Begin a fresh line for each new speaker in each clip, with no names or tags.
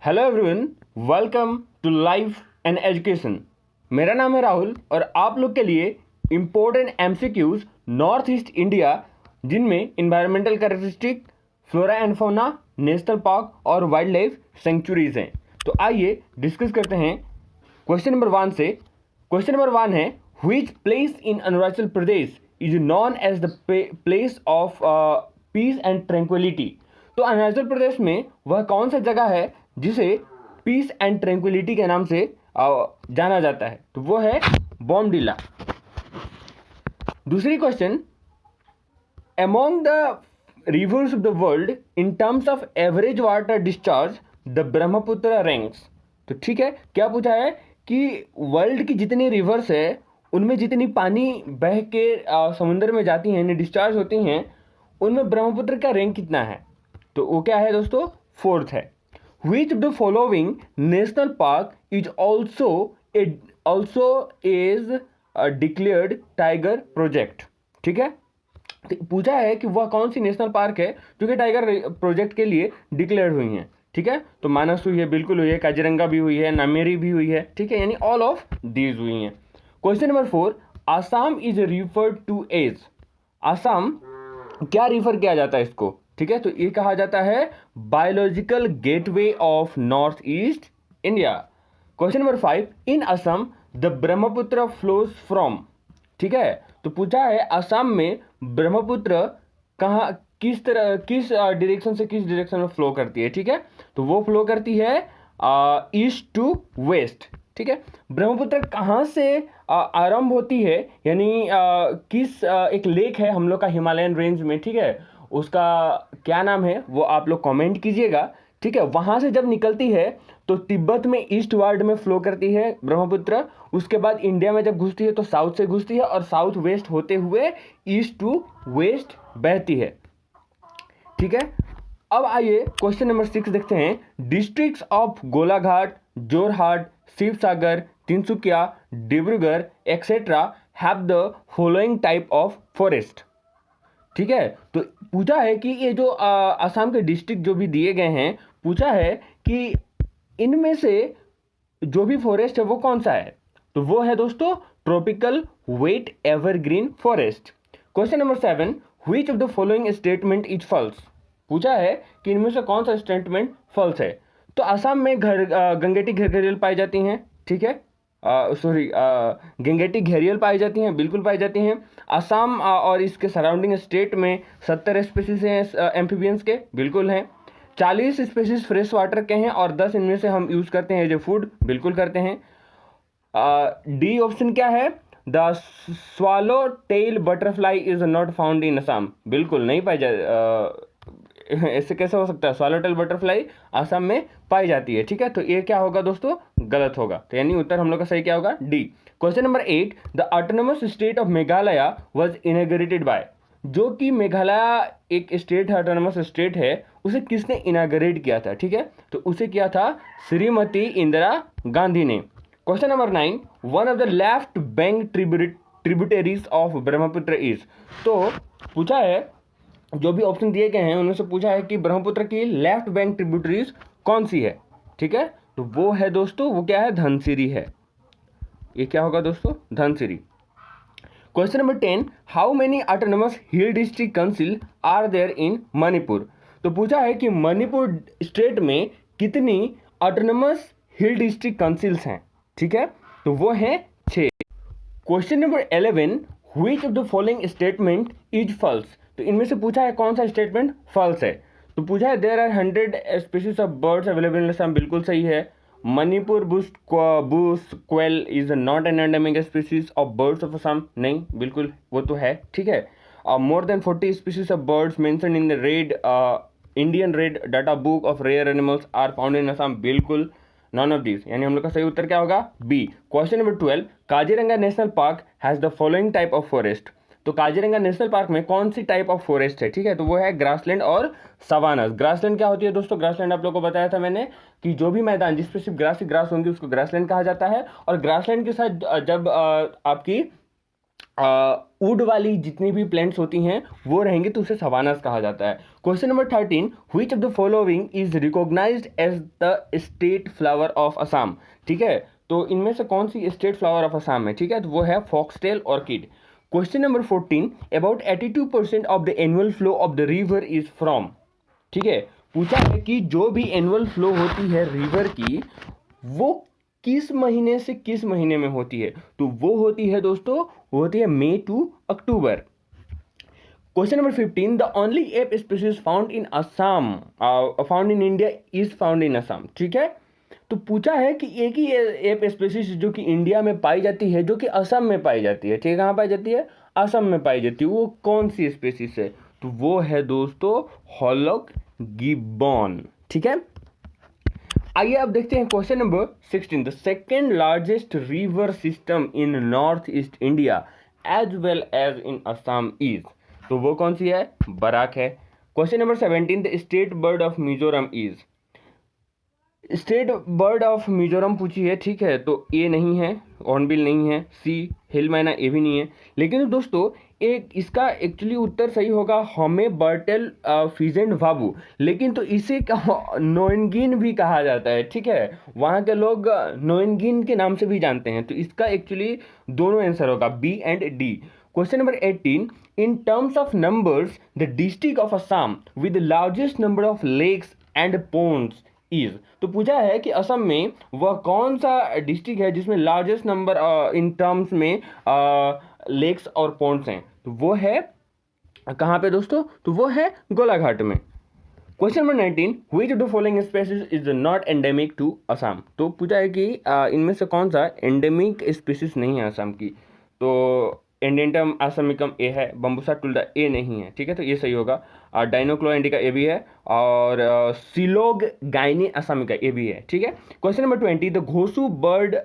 Hello everyone, welcome to life and education. मेरा नाम है राहुल और आप लोग के लिए important MCQs north east India, जिनमें environmental characteristic, flora and fauna, national park और वाइल्ड लाइफ सेंचुरीज हैं। तो आइए डिस्कस करते हैं क्वेश्चन नंबर 1 से। क्वेश्चन नंबर 1 है, which place in Arunachal Pradesh is known as the place of peace and tranquility. तो अरुणाचल प्रदेश में वह कौन सा जगह है जिसे पीस एंड ट्रैंक्विलिटी के नाम से जाना जाता है? तो वो है बॉमडिला। दूसरी question, among the reverse of the world in terms of average water discharge the Brahmaputra ranks. तो ठीक है, क्या पूछा है कि वर्ल्ड की जितनी रिवर्स है उनमें जितनी पानी बह के समुद्र में जाती हैं, डिस्चार्ज होती हैं, उनमें ब्रह्मपुत्र का रैंक कितना है? तो वो क्या है दोस्तों? 4th है। Which of the following national park is also is a declared tiger project? ठीक है, तो पूछा है कि वह कौन सी नेशनल पार्क है जो कि टाइगर प्रोजेक्ट के लिए डिक्लेयर हुई हैं। ठीक है, तो मानस हुई है, बिल्कुल हुई है, काजीरंगा भी हुई है, नामेरी भी हुई है। ठीक है, यानी ऑल ऑफ दीज हुई हैं। Question number 4, Assam is referred to as. Assam क्या रिफर किया जाता है इसको? ठीक है, तो ये कहा जाता है biological gateway of north east India. Question number 5, in Assam the Brahmaputra flows from. ठीक है, तो पूछा है असम में ब्रह्मपुत्र कहाँ, किस डायरेक्शन से किस डायरेक्शन में फ्लो करती है? ठीक है, तो वो फ्लो करती है ईस्ट टू वेस्ट। ठीक है, ब्रह्मपुत्र कहाँ से आरंभ होती है, यानी किस एक लेक है हम लोग का हिमालयन रेंज में, ठीक है, उसका क्या नाम है वो आप लोग कमेंट कीजिएगा। ठीक है, वहाँ से जब निकलती है तो तिब्बत में ईस्ट वार्ड में फ्लो करती है ब्रह्मपुत्र। उसके बाद इंडिया में जब घुसती है तो साउथ से घुसती है और साउथ वेस्ट होते हुए ईस्ट टू वेस्ट बहती है। ठीक है, अब आइए क्वेश्चन नंबर 6 देखते हैं। Districts of Golaghat, Jorhat, Sivasagar, Tinsukia, Dibrugarh etcetera have the following type of forest. ठीक है, तो पूछा है कि ये जो असम के डिस्ट्रिक्ट जो भी दिए गए हैं, पूछा है कि इनमें से जो भी फॉरेस्ट है वो कौन सा है? तो वो है दोस्तों tropical wet evergreen forest. Question number 7, which of the following statement is false. पूछा है कि इनमें से कौन सा स्टेटमेंट फॉल्स है? तो असम में गंगेटी घड़ियाल पाई जाती हैं। ठीक है, गंगेटी घेरियल पाई जाती हैं, बिल्कुल पाई जाती हैं। असम और इसके सराउंडिंग स्टेट में 70 स्पीसीज हैं एम्फीबियंस के, बिल्कुल हैं। 40 स्पीसीज फ्रेश वाटर के हैं और 10 इनमें से हम यूज़ करते हैं एज ए फूड, बिल्कुल करते हैं। डी ऑप्शन क्या है? The swallowtail butterfly is not found in Assam. बिल्कुल नहीं पाई ऐसे कैसे हो सकता है? स्वालोटेल बटरफ्लाई असम में पाई जाती है। ठीक है, तो ये क्या होगा दोस्तों? गलत होगा। तो यानी उत्तर हम लोग का सही क्या होगा? D. Question number 8, the autonomous state of Meghalaya was inaugurated bye. जो कि मेघालय एक स्टेट है, ऑटोनोमस स्टेट है, उसे किसने इनॉग्रेट किया था? ठीक है, तो उसे किया था श्रीमती इंदिरा गांधी ने। Question number 9, one of the left bank tributaries of Brahmaputra is. तो पूछा है, जो भी ऑप्शन दिए गए हैं उनमें से पूछा है कि ब्रह्मपुत्र की लेफ्ट बैंक ट्रिब्यूटरीज कौन सी है? ठीक है, तो वो है दोस्तों, वो क्या है? धनसिरी है। ये क्या होगा दोस्तों? Dhansiri. Question number 10, how many autonomous hill district council are there in Manipur. तो पूछा है कि मणिपुर स्टेट में कितनी ऑटोनोमस हिल डिस्ट्रिक्ट काउंसिल्स हैं? ठीक है, तो वो हैं 6। Question number 11, which of the following statement is false. तो इनमें से पूछा है कौन सा स्टेटमेंट फॉल्स है? तो पूछा है there are 100 species of birds available in Assam, बिल्कुल सही है। Manipur bush quail is not an endemic species of birds of Assam, नहीं, बिल्कुल वो तो है। ठीक है, more than 40 species of birds mention in the red Indian red data book of rare animals are found in Assam, बिल्कुल नॉन ऑफ दिस, यानी हम लोग का सही उत्तर क्या होगा? B. Question number 12, Kaziranga national park has the following type of forest. तो काजीरंगा नेशनल पार्क में कौन सी टाइप ऑफ फॉरेस्ट है? ठीक है, तो वो है ग्रासलैंड और सवानास। ग्रासलैंड क्या होती है दोस्तों? ग्रासलैंड आप लोग को बताया था मैंने कि जो भी मैदान जिस पे सिर्फ ग्रास ही ग्रास होंगी उसको ग्रासलैंड कहा जाता है। और ग्रासलैंड के साथ जब आपकी वुड वाली जितनी भी प्लांट्स होती हैं वो रहेंगी, तो उसे सवानास कहा जाता है। Question number 13, which of the following is recognized as the state flower of Assam. ठीक है, तो इनमें से कौन सी स्टेट फ्लावर ऑफ असम है? ठीक है, तो वो है foxtail orchid. Question number 14, about 82% of the annual flow of the river is from. ठीक है, पूछा है कि जो भी एनुअल फ्लो होती है रिवर की वो किस महीने से किस महीने में होती है? तो वो होती है दोस्तों, वो होती है May to October. Question number 15, the only ape species found in Assam found in India is found in Assam. ठीक है, तो पूछा है कि एक ही एप स्पीसीज जो कि इंडिया में पाई जाती है, जो कि असम में पाई जाती है। ठीक है, कहाँ पाई जाती है? असम में पाई जाती है। वो कौन सी स्पीसीज है? तो वो है दोस्तों हॉलॉक गिब्बन। ठीक है, आइए अब देखते हैं question number 16, the second largest river system in North east India as well as in Assam is. तो वो कौन सी है? बराक है। Question number 17, the state bird of Mizoram is. State bird of Mizoram पूछी है। ठीक है, तो ए नहीं है, हॉर्नबिल नहीं है, सी हिल मैना, ए भी नहीं है। लेकिन दोस्तों एक इसका एक्चुअली उत्तर सही होगा हमें बर्टेल फिजेंट बाबू, लेकिन तो इसे नोइनगिन भी कहा जाता है। ठीक है, वहाँ के लोग नोइनगिन के नाम से भी जानते हैं। तो इसका एक्चुअली दोनों आंसर होगा B and D. Question number 18, in terms of numbers the district of Assam with largest number of lakes and ponds is. तो पूछा है कि असम में वह कौन सा डिस्ट्रिक्ट है जिसमें लार्जेस्ट नंबर इन टर्म्स में लेक्स और पॉन्ड्स हैं? तो वो है कहाँ पे दोस्तों? तो वो है गोलाघाट में। Question number 19, which of the following species is not endemic to Assam. तो पूछा है कि इनमें से कौन सा एंडेमिक स्पीसीज नहीं है असम की? तो एंडेंटम असमिकम ए है, बम्बूसा टुल्डा ए नहीं है। ठीक है, तो ये सही होगा। डाइनोक्लो इंडिका ए भी है, और सिलोग गाइनी असमिका ए भी है। ठीक है, question number 20, the Ghosu bird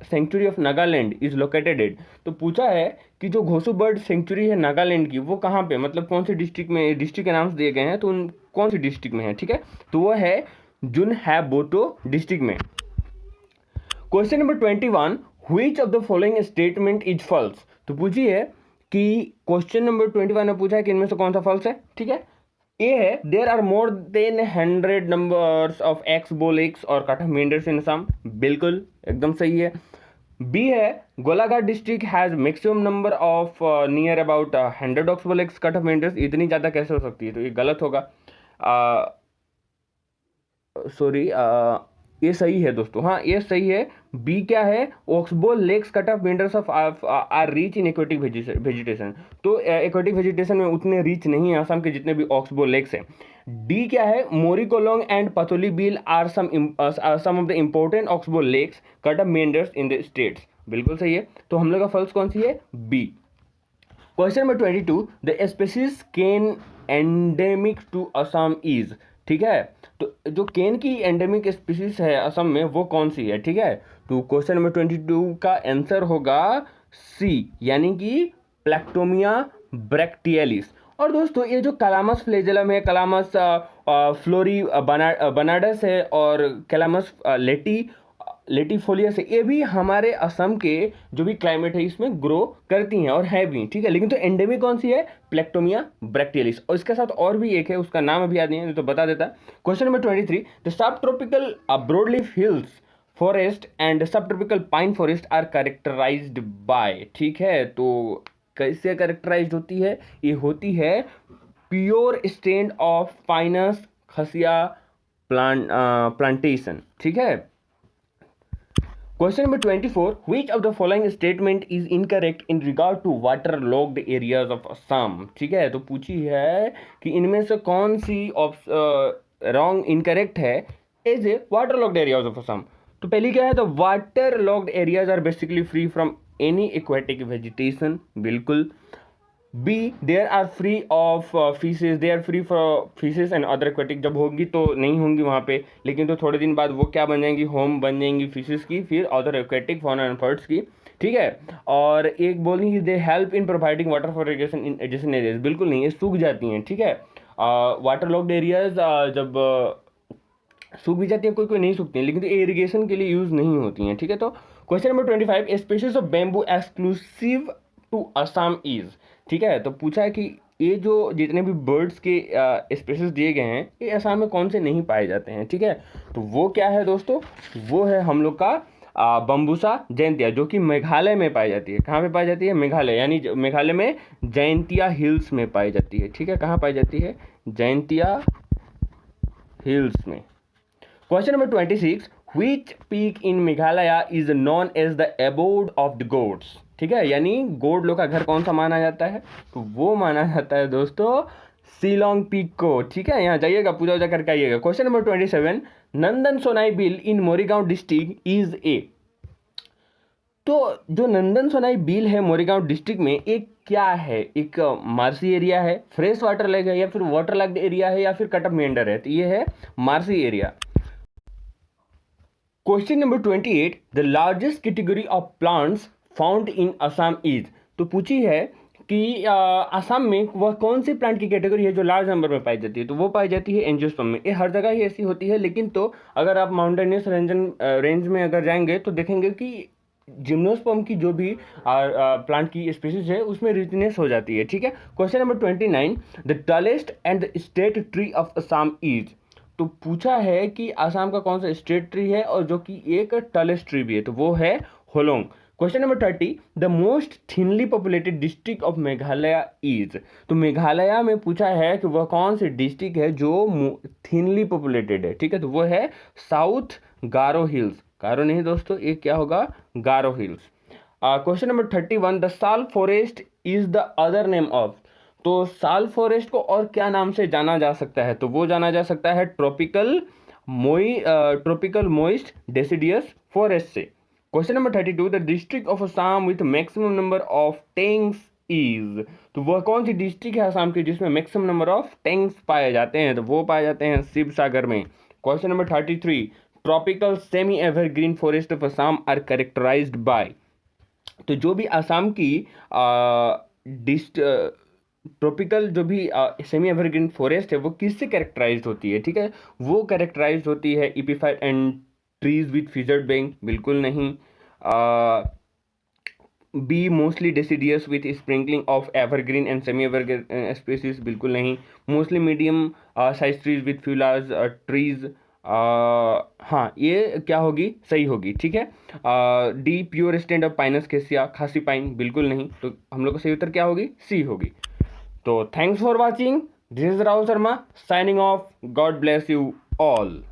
sanctuary of Nagaland is located at. तो पूछा है कि जो घोसू बर्ड सेंचुरी है नागालैंड की वो कहाँ पे, मतलब कौन सी डिस्ट्रिक्ट में? डिस्ट्रिक्ट के नाम दिए गए हैं, तो उन कौन सी डिस्ट्रिक्ट में है? ठीक है, तो वो है जुनहैबोटो डिस्ट्रिक्ट में। Question number 21, which of the following statement is false. तो पूछी है कि क्वेश्चन नंबर 21 में पूछा है कि इनमें से कौन सा फॉल्स है। ठीक है, ए है there are more than 100 numbers of ox bow lakes और काठामेंडर्स इन असम। बिल्कुल एकदम सही है। बी है Golaghat district has maximum number of near about 100 ox bow lakes cut off meanders. इतनी ज़्यादा कैसे हो सकती है? तो ये गलत होगा। सॉरी, ये सही है दोस्तों, हाँ ये सही है। बी क्या है? Oxbow lakes cut off meanders of are rich in aquatic vegetation. तो एक्वेटिक वेजिटेशन में उतने रीच नहीं है असम के जितने भी ऑक्सबोल लेक्स हैं। डी क्या है? Morikolong and Patholi beel are some of the important oxbow lakes cut off meanders in the states. बिल्कुल सही है। तो हम लोग का फर्स्ट कौन सी है? B. Question number 22, the species cane endemic to Assam is. ठीक है, तो जो केन की एंडेमिक स्पीसीज है असम में वो कौन सी है? ठीक है, तो क्वेश्चन नंबर 22 का आंसर होगा सी, यानी कि प्लैक्टोमिया ब्रैक्टियलिस। और दोस्तों ये जो कैलामस फ्लेजेलम है, कैलामस फ्लोरी बनाडस है, और कैलामस लेटिफोलियस है, ये भी हमारे असम के जो भी क्लाइमेट है इसमें ग्रो करती हैं और है भी। ठीक है, लेकिन तो एंडेमिक कौन सी है? प्लैक्टोमिया ब्रैक्टियलिस। और इसके साथ और भी एक है, उसका नाम अभी याद नहीं है, तो बता देता। Question number 23, the sub tropical broadleaf hills forest and sub tropical pine forest are characterized by. ठीक है, तो कैसे कैरेक्टराइज्ड होती है? ये होती है pure stand of Pinus khasia plantation. ठीक है, question number 24, which of the following statement is incorrect in regard to waterlogged areas of Assam। ठीक है, तो पूछी है कि इनमें से कौन सी रॉन्ग इनकरेक्ट है as A waterlogged areas of Assam। तो पहली क्या है? तो waterlogged areas are basically free from any aquatic vegetation। बिल्कुल। B there are free of fishes, they are free for fishes and other aquatic. जब होगी तो नहीं होंगी वहाँ पे, लेकिन तो थोड़े दिन बाद वो क्या बन जाएंगी? होम बन जाएंगी फिशेज की, फिर अदर एक्वेटिक फॉना एंड बर्ड्स की। ठीक है, और एक बोलेंगे they help in providing water for irrigation in adjacent areas. बिल्कुल नहीं, ये सूख जाती हैं। ठीक है, वाटर लॉक्ड एरियाज जब सूख भी जाती हैं, कोई कोई नहीं सूखती हैं, लेकिन तो इरिगेशन के लिए यूज़ नहीं होती हैं। ठीक है, तो question number 25, species of bamboo exclusive to Assam is. ठीक है, तो पूछा है कि ये जो जितने भी बर्ड्स के स्पीशीज दिए गए हैं ये असम में कौन से नहीं पाए जाते हैं। ठीक है, तो वो क्या है दोस्तों, वो है हम लोग का बम्बूसा जयंतिया, जो कि मेघालय में पाई जाती है। कहाँ पे पाई जाती है? मेघालय, यानी मेघालय में जयंतिया हिल्स में पाई जाती है। ठीक है, कहाँ पाई जाती है? जयंतिया हिल्स में। Question number 26, which peak in Meghalaya is known as the abode of the gods। ठीक है, यानी गोड लोग का घर कौन सा माना जाता है? तो वो माना जाता है दोस्तों शिलोंग पीक को। ठीक है, यहाँ जाइएगा, पूजा वूजा करके आइएगा। Question number 27, Nandan Sonai bill in Morigaon district is a. तो जो नंदन सोनाई बिल है मोरीगांव डिस्ट्रिक्ट में, एक क्या है? एक मार्सी एरिया है, फ्रेश वाटर लेक है, या फिर वाटर लेक एरिया है, या फिर कटअप मेंढर है? तो ये है marshy area. Question number 28, the largest category of plants found in Assam is. तो पूछी है कि असम में वह कौन सी प्लांट की कैटेगरी है जो लार्ज नंबर में पाई जाती है? तो वो पाई जाती है एंजियोस्पर्म में। ये हर जगह ही ऐसी होती है, लेकिन तो अगर आप माउंटेनियस रेंज में अगर जाएंगे तो देखेंगे कि जिम्नोस्पर्म की जो भी प्लांट की स्पीसीज है उसमें रिचनेस हो जाती है। ठीक है, question number 29, the tallest and state tree of Assam is. तो पूछा है कि असम का कौन सा स्टेट ट्री है और जो कि एक टॉलेस्ट ट्री भी है? तो वो है Hollong. Question number 30, the most thinly populated district of Meghalaya is. तो मेघालय में पूछा है कि वह कौन सी डिस्ट्रिक्ट है जो थिनली पॉपुलेटेड है। ठीक है, तो वो है साउथ गारो हिल्स। गारो नहीं दोस्तों, ये क्या होगा? गारो हिल्स। क्वेश्चन नंबर 31, द साल forest is the other name of. तो साल फॉरेस्ट को और क्या नाम से जाना जा सकता है? तो वो जाना जा सकता है ट्रॉपिकल मोइस्ट डेसिडियस फॉरेस्ट से। Question number 32, the district of Assam with maximum number of tanks is. तो वह कौन सी डिस्ट्रिक्ट है असम की जिसमें मैक्सिमम नंबर ऑफ टैंक्स पाए जाते हैं? तो वो पाए जाते हैं शिव सागर में। Question number 33, tropical semi evergreen forest of Assam are characterized by. तो जो भी असम की ट्रॉपिकल जो भी सेमी एवरग्रीन फॉरेस्ट है वो किससे कैरेक्टराइज्ड होती है? ठीक है, वो कैरेक्टराइज्ड होती है इपिफाइट एंड ट्रीज विथ फिजर्ड बैंक, बिल्कुल नहीं। Be mostly deciduous with sprinkling of evergreen and semi evergreen species, बिल्कुल नहीं। Mostly medium size trees with few large trees, हाँ ये क्या होगी? सही होगी। ठीक है, D pure stand of Pinus cassia, खासी पाइन, बिल्कुल नहीं। तो हम लोग का सही उत्तर क्या होगी? सी होगी। तो thanks for watching, this is Rahul Sharma signing off, God bless you all.